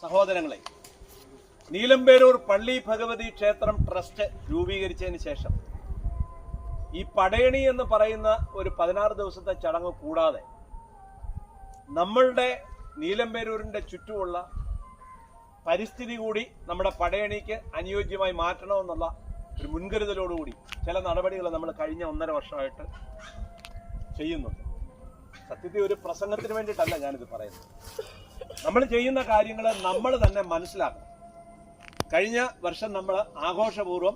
സഹോദരങ്ങളെ, നീലമ്പേരൂർ പള്ളി ഭഗവതി ക്ഷേത്രം ട്രസ്റ്റ് രൂപീകരിച്ചതിന് ശേഷം ഈ പടയണി എന്ന് പറയുന്ന ഒരു 16 ദിവസത്തെ ചടങ്ങ് കൂടാതെ നമ്മളുടെ നീലമ്പേരൂരിന്റെ ചുറ്റുമുള്ള പരിസ്ഥിതി കൂടി നമ്മുടെ പടയണിക്ക് അനുയോജ്യമായി മാറ്റണമെന്നുള്ള ഒരു മുൻകരുതലോടുകൂടി ചില നടപടികൾ നമ്മൾ കഴിഞ്ഞ 1.5 വർഷമായിട്ട് ചെയ്യുന്നുണ്ട്. സത്യത്തിൽ ഒരു പ്രസംഗത്തിന് വേണ്ടിയിട്ടല്ല ഞാനിത് പറയുന്നത്. നമ്മൾ ചെയ്യുന്ന കാര്യങ്ങൾ നമ്മൾ തന്നെ മനസ്സിലാക്കണം. കഴിഞ്ഞ വർഷം നമ്മൾ ആഘോഷപൂർവ്വം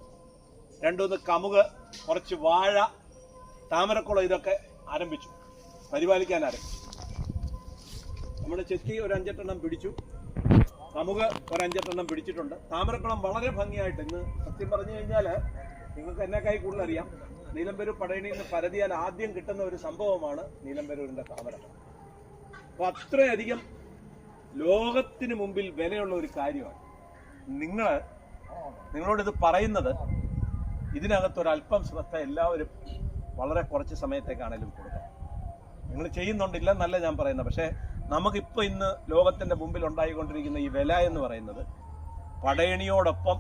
2-3 കമുക്, കുറച്ച് വാഴ, താമരക്കുളം ഇതൊക്കെ ആരംഭിച്ചു, പരിപാലിക്കാൻ ആരംഭിച്ചു. നമ്മൾ ചെത്തി ഒരു 5-8 എണ്ണം പിടിച്ചു, കമുക് ഒരു 5-8 എണ്ണം പിടിച്ചിട്ടുണ്ട്. താമരക്കുളം വളരെ ഭംഗിയായിട്ട്, ഇന്ന് സത്യം പറഞ്ഞു കഴിഞ്ഞാൽ നിങ്ങൾക്ക് എന്നെക്കായി കൂടുതൽ അറിയാം, നീലമ്പേരൂർ പടയണിയിൽ നിന്ന് പരതിയാൽ ആദ്യം കിട്ടുന്ന ഒരു സംഭവമാണ് നീലമ്പേരൂരിന്റെ താമരക്കുളം. അപ്പൊ അത്രയധികം ലോകത്തിന് മുമ്പിൽ വിലയുള്ള ഒരു കാര്യമാണ്. നിങ്ങളോടിത് പറയുന്നത് ഇതിനകത്തൊരല്പം ശ്രദ്ധ എല്ലാവരും വളരെ കുറച്ച് സമയത്തേക്കാണെങ്കിലും കൊടുക്കാം. നിങ്ങൾ ചെയ്യുന്നുണ്ടില്ലെന്നല്ല ഞാൻ പറയുന്നത്. പക്ഷേ നമുക്കിപ്പോൾ ഇന്ന് ലോകത്തിന്റെ മുമ്പിൽ ഉണ്ടായിക്കൊണ്ടിരിക്കുന്ന ഈ വില എന്ന് പറയുന്നത് പടയണിയോടൊപ്പം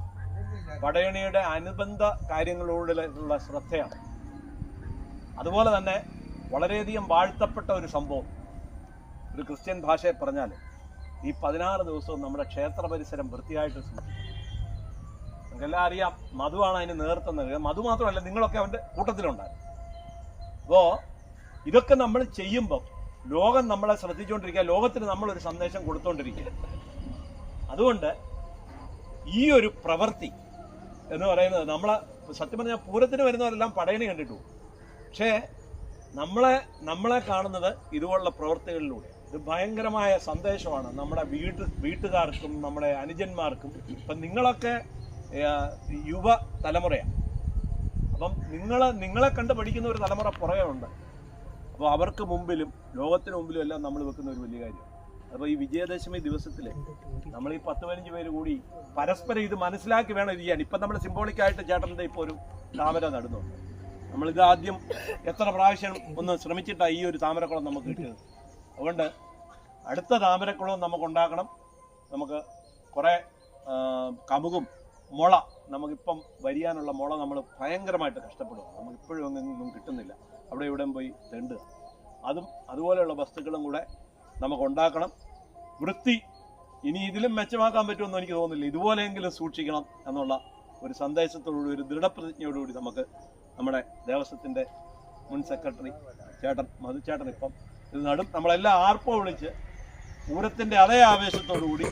പടയണിയുടെ അനുബന്ധ കാര്യങ്ങളോടുള്ള ശ്രദ്ധയാണ്. അതുപോലെ തന്നെ വളരെയധികം വാഴ്ത്തപ്പെട്ട ഒരു സംഭവം, ഒരു ക്രിസ്ത്യൻ ഭാഷയെ പറഞ്ഞാൽ ഈ 16 ദിവസവും നമ്മുടെ ക്ഷേത്ര പരിസരം വൃത്തിയായിട്ട് സൂക്ഷിക്കും. നിങ്ങൾക്കെല്ലാം അറിയാം, മധുവാണ് അതിന് നേതൃത്വം നൽകുക. മധു മാത്രമല്ല, നിങ്ങളൊക്കെ അവൻ്റെ കൂട്ടത്തിലുണ്ടായിരുന്നു. അപ്പോൾ ഇതൊക്കെ നമ്മൾ ചെയ്യുമ്പം ലോകം നമ്മളെ ശ്രദ്ധിച്ചുകൊണ്ടിരിക്കുക, ലോകത്തിന് നമ്മളൊരു സന്ദേശം കൊടുത്തുകൊണ്ടിരിക്കുക. അതുകൊണ്ട് ഈ ഒരു പ്രവൃത്തി എന്ന് പറയുന്നത്, സത്യം പറഞ്ഞാൽ പൂരത്തിന് വരുന്നവരെല്ലാം പടയണി കണ്ടിട്ടു, പക്ഷേ നമ്മളെ കാണുന്നത് ഇതുപോലുള്ള പ്രവൃത്തികളിലൂടെ. ഇത് ഭയങ്കരമായ സന്ദേശമാണ് നമ്മുടെ വീട്ടുകാർക്കും നമ്മുടെ അനുജന്മാർക്കും. ഇപ്പം നിങ്ങളൊക്കെ യുവ തലമുറയാണ്. അപ്പം നിങ്ങളെ കണ്ട് പഠിക്കുന്ന ഒരു തലമുറ പുറകെ ഉണ്ട്. അപ്പോൾ അവർക്ക് മുമ്പിലും ലോകത്തിന് മുമ്പിലും എല്ലാം നമ്മൾ വെക്കുന്ന ഒരു വലിയ കാര്യം. അപ്പോൾ ഈ വിജയദശമി ദിവസത്തിൽ നമ്മൾ ഈ 10-15 പേര് കൂടി പരസ്പരം ഇത് മനസ്സിലാക്കി വേണം ഇത് ചെയ്യാൻ. ഇപ്പം നമ്മൾ സിംബോളിക്കായിട്ട് ചേട്ടൻ്റെ ഇപ്പോൾ ഒരു താമര നടുന്നുണ്ട്. നമ്മളിത് ആദ്യം എത്ര പ്രാവശ്യം ഒന്ന് ശ്രമിച്ചിട്ടാണ് ഈ ഒരു താമരക്കുളം നമുക്ക് കിട്ടിയത്. അതുകൊണ്ട് അടുത്ത താമരക്കുളവും നമുക്ക് ഉണ്ടാക്കണം. നമുക്ക് കുറേ കമുകും മുള, നമുക്കിപ്പം വരിയാനുള്ള മുള നമ്മൾ ഭയങ്കരമായിട്ട് കഷ്ടപ്പെടുക. നമുക്കിപ്പോഴും ഒന്നും കിട്ടുന്നില്ല. അവിടെ ഇവിടെ പോയി തെണ്ടുക. അതുപോലെയുള്ള വസ്തുക്കളും കൂടെ നമുക്ക് ഉണ്ടാക്കണം. വൃത്തി ഇനി ഇതിലും മെച്ചമാക്കാൻ പറ്റുമെന്ന് എനിക്ക് തോന്നുന്നില്ല. ഇതുപോലെയെങ്കിലും സൂക്ഷിക്കണം എന്നുള്ള ഒരു സന്ദേശത്തോടുകൂടി, ഒരു ദൃഢപ്രതിജ്ഞയോടുകൂടി നമുക്ക് നമ്മുടെ ദേവസ്വത്തിൻ്റെ മുൻ സെക്രട്ടറി മധുചേട്ടൻ ഇപ്പം ഇത് നടും. നമ്മളെല്ലാം ആർപ്പോ വിളിച്ച് പൂരത്തിൻ്റെ അതേ ആവേശത്തോടു കൂടി